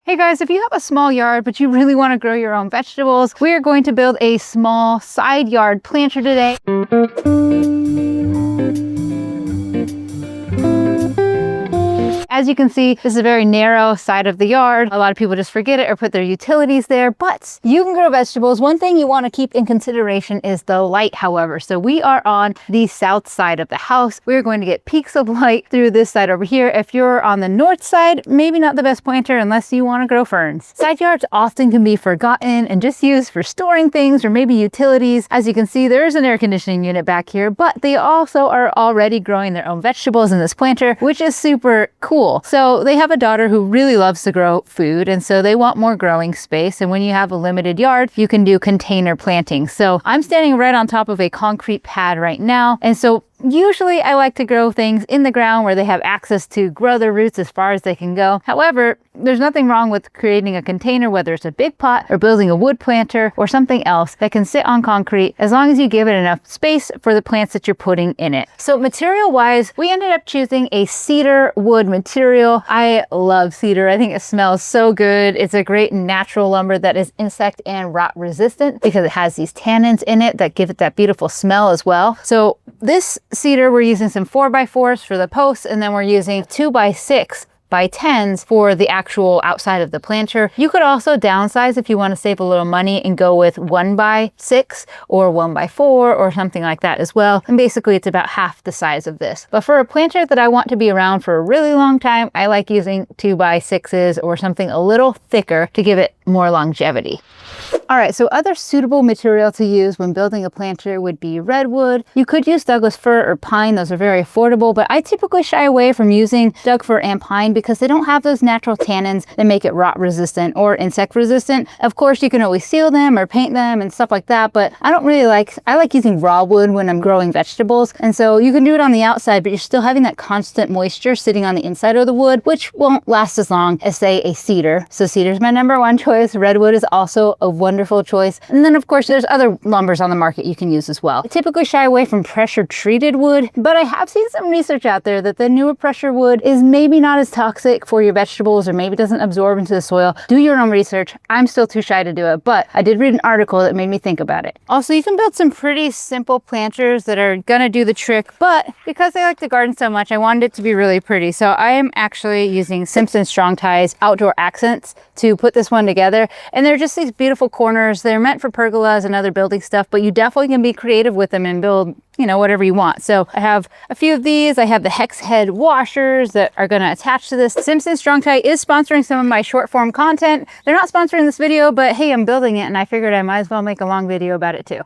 Hey guys, if you have a small yard, but you really want to grow your own vegetables, we are going to build a small side yard planter today. As you can see, this is a very narrow side of the yard. A lot of people just forget it or put their utilities there, but you can grow vegetables. One thing you want to keep in consideration is the light, however. So we are on the south side of the house. We're going to get peaks of light through this side over here. If you're on the north side, maybe not the best planter unless you want to grow ferns. Side yards often can be forgotten and just used for storing things or maybe utilities. As you can see, there is an air conditioning unit back here, but they also are already growing their own vegetables in this planter, which is super cool. So they have a daughter who really loves to grow food, and so they want more growing space. And when you have a limited yard, you can do container planting. So I'm standing right on top of a concrete pad right now. And so usually I like to grow things in the ground where they have access to grow their roots as far as they can go. However, there's nothing wrong with creating a container, whether it's a big pot or building a wood planter or something else that can sit on concrete, as long as you give it enough space for the plants that you're putting in it. So material wise, we ended up choosing a cedar wood material. I love cedar. I think it smells so good. It's a great natural lumber that is insect and rot resistant because it has these tannins in it that give it that beautiful smell as well. So this cedar, we're using some 4x4s for the posts, and then we're using 2x6 by 10s for the actual outside of the planter. You could also downsize if you want to save a little money and go with 1x6 or 1x4 or something like that as well. And basically it's about half the size of this. But for a planter that I want to be around for a really long time, I like using 2x6s or something a little thicker to give it more longevity. All right, so other suitable material to use when building a planter would be redwood. You could use Douglas fir or pine. Those are very affordable, but I typically shy away from using Doug fir and pine because they don't have those natural tannins that make it rot resistant or insect resistant. Of course, you can always seal them or paint them and stuff like that, but I like using raw wood when I'm growing vegetables. And so you can do it on the outside, but you're still having that constant moisture sitting on the inside of the wood, which won't last as long as, say, a cedar. So cedar's my #1 choice. Redwood is also a wonderful choice. And then of course there's other lumbers on the market you can use as well. I typically shy away from pressure treated wood, but I have seen some research out there that the newer pressure wood is maybe not as toxic for your vegetables, or maybe doesn't absorb into the soil. Do your own research. I'm still too shy to do it, but I did read an article that made me think about it. Also, you can build some pretty simple planters that are gonna do the trick, but because I like to garden so much, I wanted it to be really pretty. So I am actually using Simpson Strong-Tie's outdoor accents to put this one together. And they're just these beautiful corners. They're meant for pergolas and other building stuff, but you definitely can be creative with them and build, you know, whatever you want. So I have a few of these. I have the hex head washers that are going to attach to this. Simpson Strong-Tie is sponsoring some of my short form content. They're not sponsoring this video, but hey, I'm building it and I figured I might as well make a long video about it too.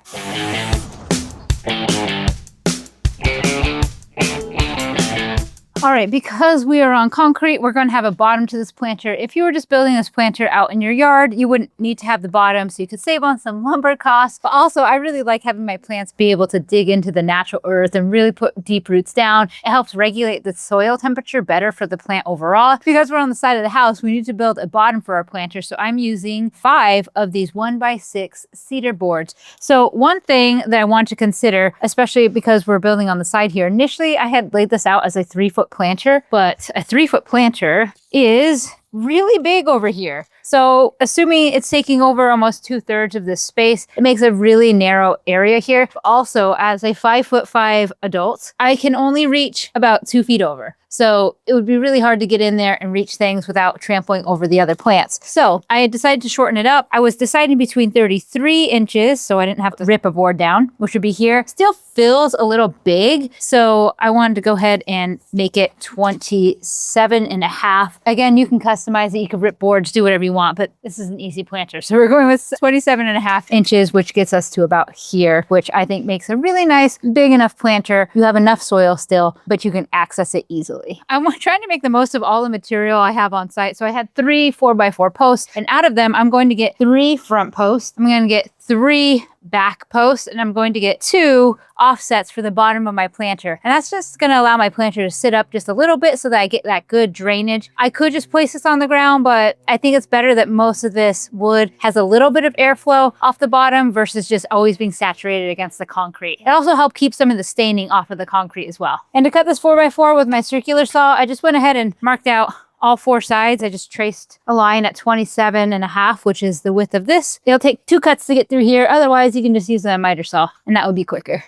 All right, because we are on concrete, we're going to have a bottom to this planter. If you were just building this planter out in your yard, you wouldn't need to have the bottom, so you could save on some lumber costs. But also, I really like having my plants be able to dig into the natural earth and really put deep roots down. It helps regulate the soil temperature better for the plant overall. Because we're on the side of the house, we need to build a bottom for our planter, so I'm using 5 of these 1x6 cedar boards. So one thing that I want to consider, especially because we're building on the side here, initially I had laid this out as a 3-foot planter, but a 3-foot planter is really big over here. So assuming it's taking over almost 2/3 of this space, it makes a really narrow area here. Also, as a 5'5" adult, I can only reach about 2 feet over. So it would be really hard to get in there and reach things without trampling over the other plants. So I decided to shorten it up. I was deciding between 33 inches, so I didn't have to rip a board down, which would be here. Still feels a little big, so I wanted to go ahead and make it 27.5. Again, you can customize it. You can rip boards, do whatever you want, but this is an easy planter. So we're going with 27.5 inches, which gets us to about here, which I think makes a really nice, big enough planter. You have enough soil still, but you can access it easily. I'm trying to make the most of all the material I have on site. So I had 3 4x4 posts, and out of them, I'm going to get 3 front posts. I'm going to get 3 back posts, and I'm going to get 2 offsets for the bottom of my planter. And that's just going to allow my planter to sit up just a little bit so that I get that good drainage. I could just place this on the ground, but I think it's better that most of this wood has a little bit of airflow off the bottom versus just always being saturated against the concrete. It also helped keep some of the staining off of the concrete as well. And to cut this 4x4 with my circular saw, I just went ahead and marked out all 4 sides. I just traced a line at 27.5, which is the width of this. It'll take 2 cuts to get through here. Otherwise, you can just use a miter saw and that would be quicker.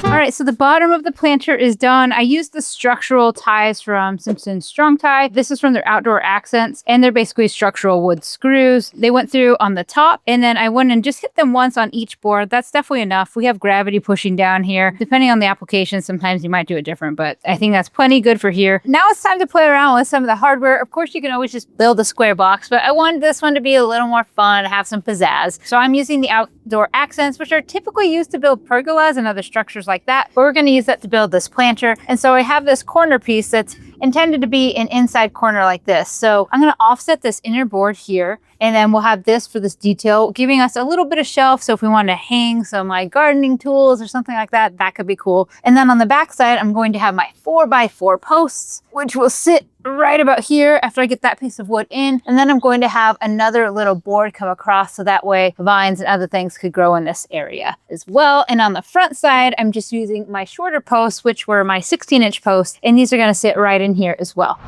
All right, so the bottom of the planter is done. I used the structural ties from Simpson Strong-Tie. This is from their outdoor accents, and they're basically structural wood screws. They went through on the top, and then I went and just hit them once on each board. That's definitely enough. We have gravity pushing down here. Depending on the application, sometimes you might do it different, but I think that's plenty good for here. Now it's time to play around with some of the hardware. Of course, you can always just build a square box, but I wanted this one to be a little more fun, have some pizzazz. So I'm using the outdoor accents, which are typically used to build pergolas and other structures like that, but we're going to use that to build this planter. And so I have this corner piece that's intended to be an inside corner like this. So I'm going to offset this inner board here, and then we'll have this for this detail, giving us a little bit of shelf. So if we want to hang some like gardening tools or something like that, that could be cool. And then on the back side, I'm going to have my 4x4 posts, which will sit right about here after I get that piece of wood in. And then I'm going to have another little board come across so that way vines and other things could grow in this area as well. And on the front side, I'm just using my shorter posts, which were my 16-inch posts, and these are going to sit right in here as well.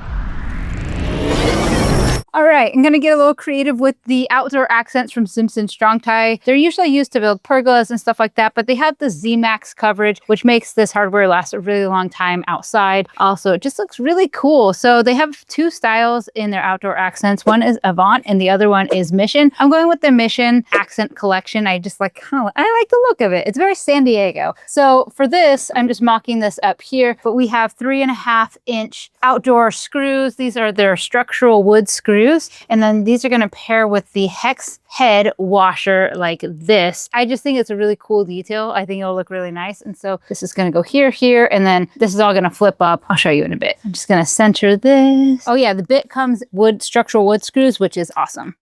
All right, I'm gonna get a little creative with the outdoor accents from Simpson Strong-Tie. They're usually used to build pergolas and stuff like that, but they have the Z-Max coverage, which makes this hardware last a really long time outside. Also, it just looks really cool. So they have 2 styles in their outdoor accents. One is Avant and the other one is Mission. I'm going with the Mission accent collection. I just like, I like the look of it. It's very San Diego. So for this, I'm just mocking this up here, but we have 3.5-inch outdoor screws. These are their structural wood screws. And then these are going to pair with the hex head washer like this. I just think it's a really cool detail. I think it'll look really nice. And so this is going to go here, here, and then this is all going to flip up. I'll show you in a bit. I'm just going to center this. Oh yeah, the bit comes wood, structural wood screws, which is awesome.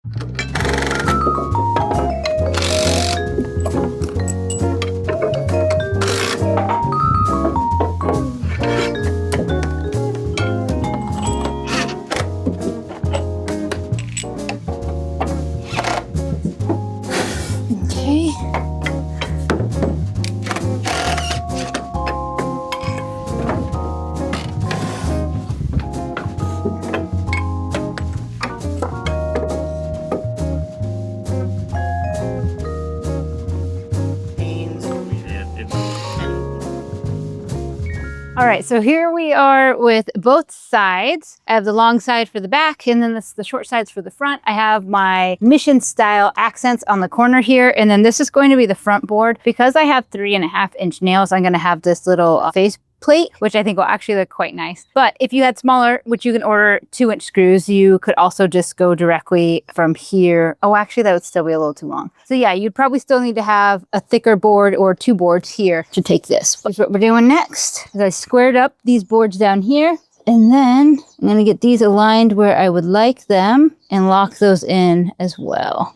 All right, so here we are with both sides. I have the long side for the back, and then the short sides for the front. I have my Mission style accents on the corner here, and then this is going to be the front board. Because I have 3.5-inch nails, I'm gonna have this little face plate, which I think will actually look quite nice. But if you had smaller, which you can order 2-inch screws, you could also just go directly from here. Oh, actually that would still be a little too long. So yeah, you'd probably still need to have a thicker board or 2 boards here to take this. That's what we're doing next. Is I squared up these boards down here, and then I'm gonna get these aligned where I would like them and lock those in as well.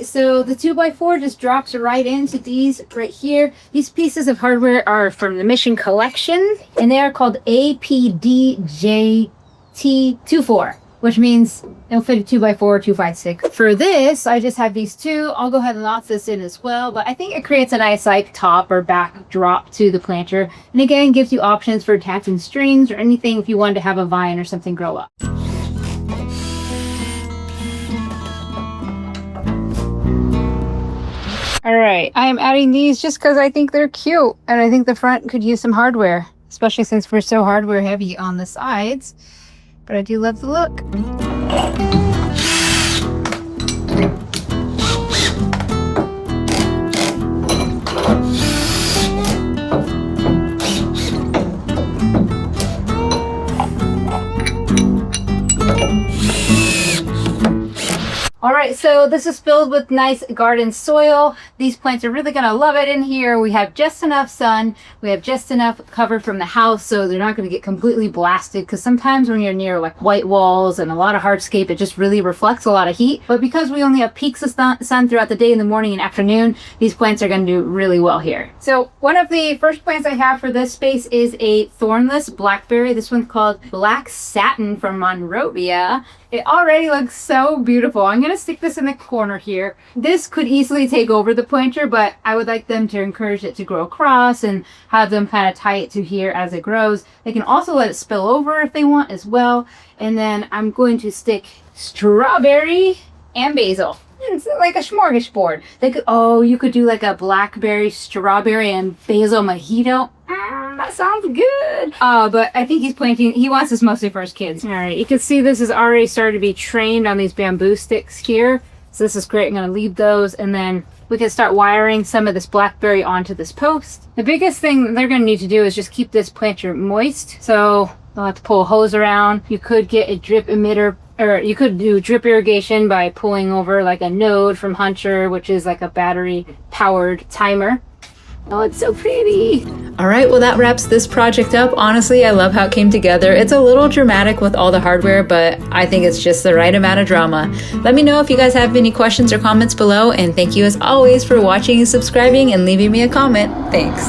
So the 2x4 just drops right into these right here. These pieces of hardware are from the Mission Collection, and they are called APDJT24, which means it'll fit a 2x4, 2x6. For this, I just have these 2. I'll go ahead and lock this in as well, but I think it creates a nice like top or back drop to the planter. And again, gives you options for attaching strings or anything if you wanted to have a vine or something grow up. All right, I am adding these just because I think they're cute, and I think the front could use some hardware, especially since we're so hardware heavy on the sides, but I do love the look. All right, so this is filled with nice garden soil. These plants are really gonna love it in here. We have just enough sun. We have just enough cover from the house, so they're not gonna get completely blasted, because sometimes when you're near like white walls and a lot of hardscape, it just really reflects a lot of heat. But because we only have peaks of sun throughout the day, in the morning and afternoon, these plants are gonna do really well here. So one of the first plants I have for this space is a thornless blackberry. This one's called Black Satin from Monrovia. It already looks so beautiful. I'm gonna stick this in the corner here. This could easily take over the planter, but I would like them to encourage it to grow across and have them kind of tie it to here as it grows. They can also let it spill over if they want as well. And then I'm going to stick strawberry and basil. It's like a smorgasbord. They could, oh, you could do like a blackberry, strawberry, and basil mojito. That sounds good. But I think he's planting, he wants this mostly for his kids. All right, you can see this is already started to be trained on these bamboo sticks here. So this is great. I'm gonna leave those, and then we can start wiring some of this blackberry onto this post. The biggest thing they're gonna need to do is just keep this planter moist. So they'll have to pull a hose around. You could get a drip emitter, or you could do drip irrigation by pulling over like a node from Hunter, which is like a battery powered timer. Oh, it's so pretty. All right, well, that wraps this project up. Honestly, I love how it came together. It's a little dramatic with all the hardware, but I think it's just the right amount of drama. Let me know if you guys have any questions or comments below, and thank you as always for watching and subscribing and leaving me a comment. Thanks.